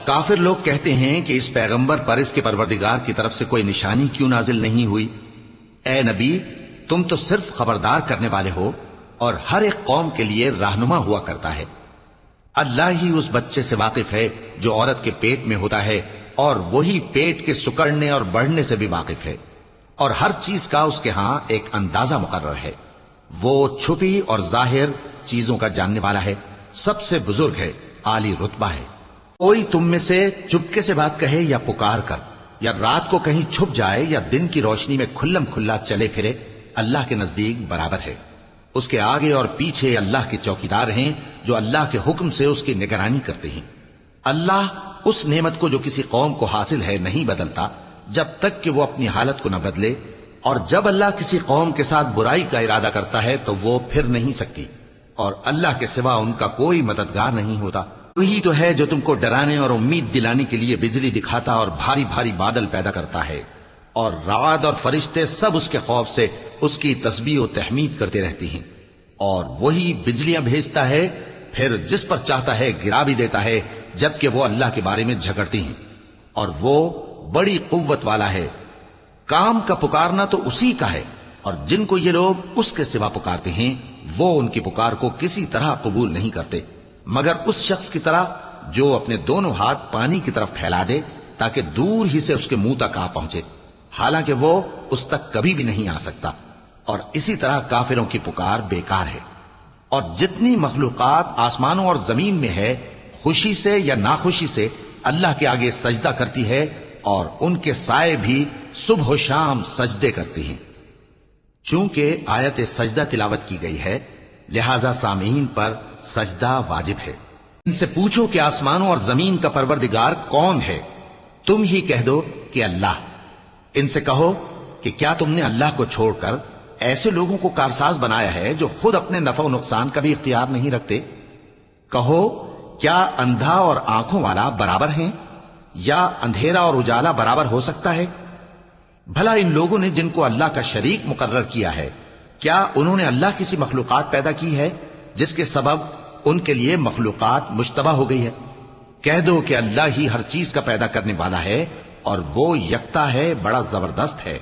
کافر لوگ کہتے ہیں کہ اس پیغمبر پر اس کے پروردگار کی طرف سے کوئی نشانی کیوں نازل نہیں ہوئی؟ اے نبی، تم تو صرف خبردار کرنے والے ہو اور ہر ایک قوم کے لیے رہنما ہوا کرتا ہے۔ اللہ ہی اس بچے سے واقف ہے جو عورت کے پیٹ میں ہوتا ہے، اور وہی پیٹ کے سکڑنے اور بڑھنے سے بھی واقف ہے، اور ہر چیز کا اس کے ہاں ایک اندازہ مقرر ہے۔ وہ چھپی اور ظاہر چیزوں کا جاننے والا ہے، سب سے بزرگ ہے، عالی رتبہ ہے۔ کوئی تم میں سے چپکے سے بات کہے یا پکار کر، یا رات کو کہیں چھپ جائے یا دن کی روشنی میں کھلم کھلا چلے پھرے، اللہ کے نزدیک برابر ہے۔ اس کے آگے اور پیچھے اللہ کے چوکیدار ہیں جو اللہ کے حکم سے اس کی نگرانی کرتے ہیں۔ اللہ اس نعمت کو جو کسی قوم کو حاصل ہے نہیں بدلتا جب تک کہ وہ اپنی حالت کو نہ بدلے، اور جب اللہ کسی قوم کے ساتھ برائی کا ارادہ کرتا ہے تو وہ پھر نہیں سکتی، اور اللہ کے سوا ان کا کوئی مددگار نہیں ہوتا۔ وہی تو ہے جو تم کو ڈرانے اور امید دلانے کے لیے بجلی دکھاتا اور بھاری بھاری بادل پیدا کرتا ہے، اور رعد اور فرشتے سب اس کے خوف سے اس کی تسبیح و تحمید کرتے رہتی ہیں۔ اور وہی بجلیاں بھیجتا ہے، پھر جس پر چاہتا ہے گرا بھی دیتا ہے، جبکہ وہ اللہ کے بارے میں جھگڑتی ہیں، اور وہ بڑی قوت والا ہے۔ کام کا پکارنا تو اسی کا ہے، اور جن کو یہ لوگ اس کے سوا پکارتے ہیں وہ ان کی پکار کو کسی طرح قبول نہیں کرتے، مگر اس شخص کی طرح جو اپنے دونوں ہاتھ پانی کی طرف پھیلا دے تاکہ دور ہی سے اس کے منہ تک آ پہنچے، حالانکہ وہ اس تک کبھی بھی نہیں آ سکتا۔ اور اسی طرح کافروں کی پکار بیکار ہے۔ اور جتنی مخلوقات آسمانوں اور زمین میں ہے، خوشی سے یا ناخوشی سے اللہ کے آگے سجدہ کرتی ہے، اور ان کے سائے بھی صبح و شام سجدے کرتی ہیں۔ چونکہ آیت سجدہ تلاوت کی گئی ہے، لہذا سامعین پر سجدہ واجب ہے۔ ان سے پوچھو کہ آسمانوں اور زمین کا پروردگار کون ہے؟ تم ہی کہہ دو کہ اللہ۔ ان سے کہو کہ کیا تم نے اللہ کو چھوڑ کر ایسے لوگوں کو کارساز بنایا ہے جو خود اپنے نفع و نقصان کا بھی اختیار نہیں رکھتے؟ کہو کیا اندھا اور آنکھوں والا برابر ہیں، یا اندھیرا اور اجالا برابر ہو سکتا ہے؟ بھلا ان لوگوں نے جن کو اللہ کا شریک مقرر کیا ہے، کیا انہوں نے اللہ کسی مخلوقات پیدا کی ہے جس کے سبب ان کے لیے مخلوقات مشتبہ ہو گئی ہے؟ کہہ دو کہ اللہ ہی ہر چیز کا پیدا کرنے والا ہے، اور وہ یکتا ہے، بڑا زبردست ہے۔